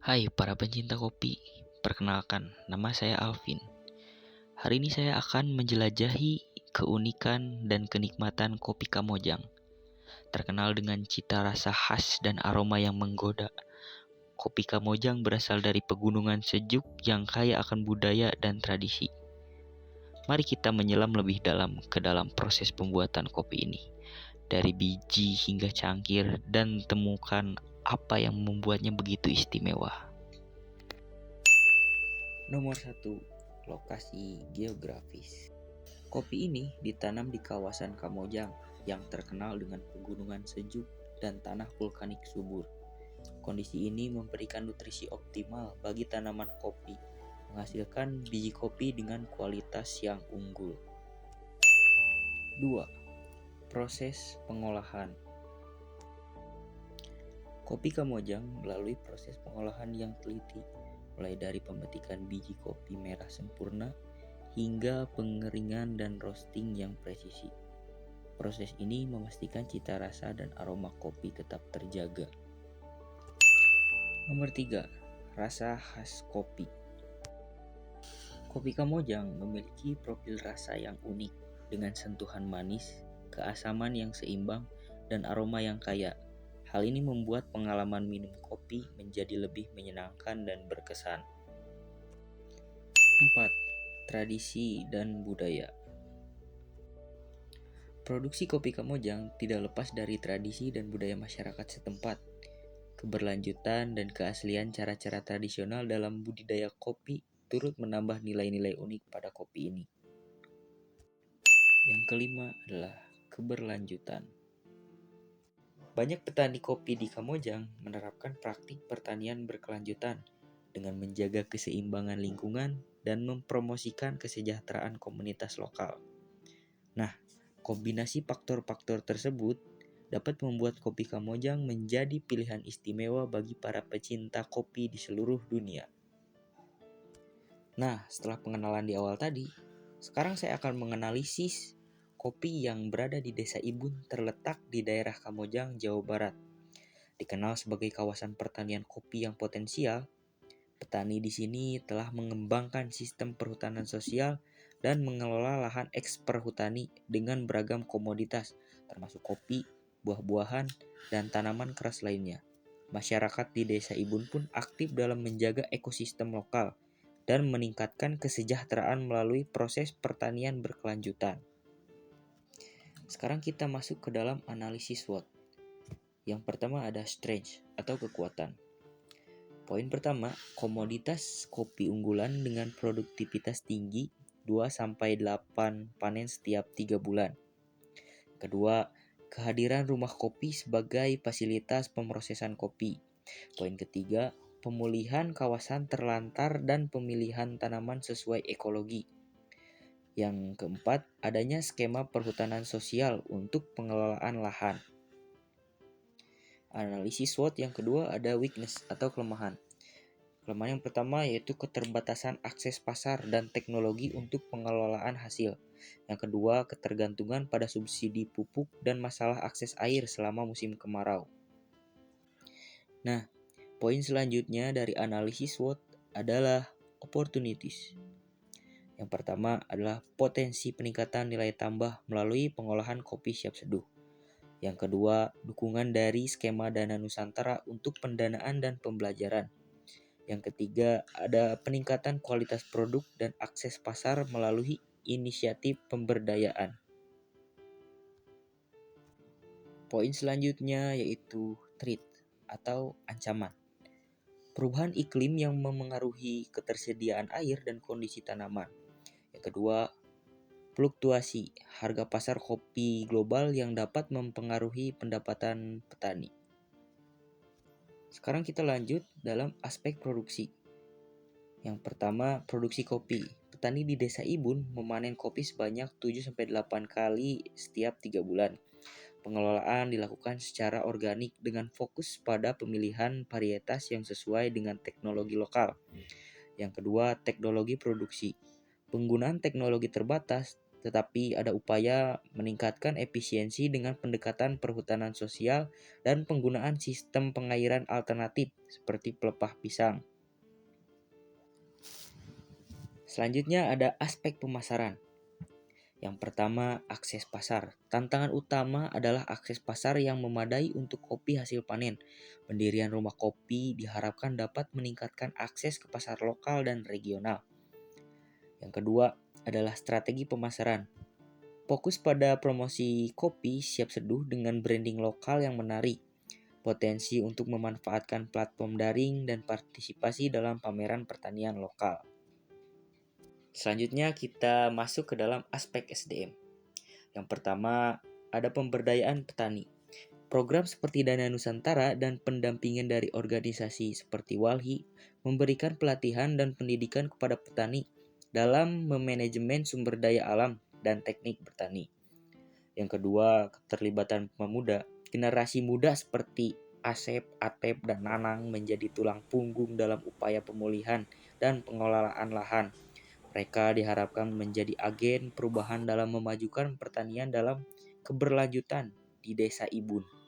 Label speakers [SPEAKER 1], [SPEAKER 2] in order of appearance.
[SPEAKER 1] Hai para pencinta kopi, perkenalkan nama saya Alvin. Hari ini saya akan menjelajahi keunikan dan kenikmatan kopi Kamojang. Terkenal dengan cita rasa khas dan aroma yang menggoda, kopi Kamojang berasal dari pegunungan sejuk yang kaya akan budaya dan tradisi. Mari kita menyelam lebih dalam ke dalam proses pembuatan kopi ini. Dari biji hingga cangkir dan temukan apa yang membuatnya begitu istimewa. Nomor 1. Lokasi geografis. Kopi ini ditanam di kawasan Kamojang yang terkenal dengan pegunungan sejuk dan tanah vulkanik subur. Kondisi ini memberikan nutrisi optimal bagi tanaman kopi, menghasilkan biji kopi dengan kualitas yang unggul. 2. Proses pengolahan. Kopi Kamojang melalui proses pengolahan yang teliti, mulai dari pemetikan biji kopi merah sempurna hingga pengeringan dan roasting yang presisi. Proses ini memastikan cita rasa dan aroma kopi tetap terjaga. Nomor 3. Rasa khas kopi. Kopi Kamojang memiliki profil rasa yang unik dengan sentuhan manis, keasaman yang seimbang, dan aroma yang kaya. Hal ini membuat pengalaman minum kopi menjadi lebih menyenangkan dan berkesan. 4. Tradisi dan budaya. Produksi kopi Kamojang tidak lepas dari tradisi dan budaya masyarakat setempat. Keberlanjutan dan keaslian cara-cara tradisional dalam budidaya kopi turut menambah nilai-nilai unik pada kopi ini. Yang kelima adalah keberlanjutan. Banyak petani kopi di Kamojang menerapkan praktik pertanian berkelanjutan dengan menjaga keseimbangan lingkungan dan mempromosikan kesejahteraan komunitas lokal. Nah, kombinasi faktor-faktor tersebut dapat membuat kopi Kamojang menjadi pilihan istimewa bagi para pecinta kopi di seluruh dunia. Nah, setelah pengenalan di awal tadi, sekarang saya akan menganalisis kopi yang berada di Desa Ibun terletak di daerah Kamojang, Jawa Barat. Dikenal sebagai kawasan pertanian kopi yang potensial, petani di sini telah mengembangkan sistem perhutanan sosial dan mengelola lahan eks-perhutani dengan beragam komoditas, termasuk kopi, buah-buahan, dan tanaman keras lainnya. Masyarakat di Desa Ibun pun aktif dalam menjaga ekosistem lokal dan meningkatkan kesejahteraan melalui proses pertanian berkelanjutan. Sekarang kita masuk ke dalam analisis SWOT. Yang pertama ada strength atau kekuatan. Poin pertama, komoditas kopi unggulan dengan produktivitas tinggi 2-8 panen setiap 3 bulan. Kedua, kehadiran rumah kopi sebagai fasilitas pemrosesan kopi. Poin ketiga, pemulihan kawasan terlantar dan pemilihan tanaman sesuai ekologi. Yang keempat, adanya skema perhutanan sosial untuk pengelolaan lahan. Analisis SWOT yang kedua ada weakness atau kelemahan. Kelemahan yang pertama yaitu keterbatasan akses pasar dan teknologi untuk pengelolaan hasil. Yang kedua, ketergantungan pada subsidi pupuk dan masalah akses air selama musim kemarau. Nah, poin selanjutnya dari analisis SWOT adalah opportunities. Yang pertama adalah potensi peningkatan nilai tambah melalui pengolahan kopi siap seduh. Yang kedua, dukungan dari skema Dana Nusantara untuk pendanaan dan pembelajaran. Yang ketiga, ada peningkatan kualitas produk dan akses pasar melalui inisiatif pemberdayaan. Poin selanjutnya yaitu threat atau ancaman. Perubahan iklim yang memengaruhi ketersediaan air dan kondisi tanaman. Yang kedua, fluktuasi harga pasar kopi global yang dapat mempengaruhi pendapatan petani. Sekarang kita lanjut dalam aspek produksi. Yang pertama, produksi kopi. Petani di Desa Ibun memanen kopi sebanyak 7-8 kali setiap 3 bulan. Pengelolaan dilakukan secara organik dengan fokus pada pemilihan varietas yang sesuai dengan teknologi lokal. Yang kedua, teknologi produksi. Penggunaan teknologi terbatas tetapi ada upaya meningkatkan efisiensi dengan pendekatan perhutanan sosial dan penggunaan sistem pengairan alternatif seperti pelepah pisang. Selanjutnya ada aspek pemasaran. Yang pertama, akses pasar. Tantangan utama adalah akses pasar yang memadai untuk kopi hasil panen. Pendirian rumah kopi diharapkan dapat meningkatkan akses ke pasar lokal dan regional. Yang kedua adalah strategi pemasaran. Fokus pada promosi kopi siap seduh dengan branding lokal yang menarik. Potensi untuk memanfaatkan platform daring dan partisipasi dalam pameran pertanian lokal. Selanjutnya kita masuk ke dalam aspek SDM. Yang pertama, ada pemberdayaan petani. Program seperti Dana Nusantara dan pendampingan dari organisasi seperti Walhi memberikan pelatihan dan pendidikan kepada petani dalam memanajemen sumber daya alam dan teknik bertani. Yang kedua, keterlibatan pemuda. Generasi muda seperti Asep, Atep, dan Nanang menjadi tulang punggung dalam upaya pemulihan dan pengelolaan lahan. Mereka diharapkan menjadi agen perubahan dalam memajukan pertanian dalam keberlanjutan di Desa Ibun.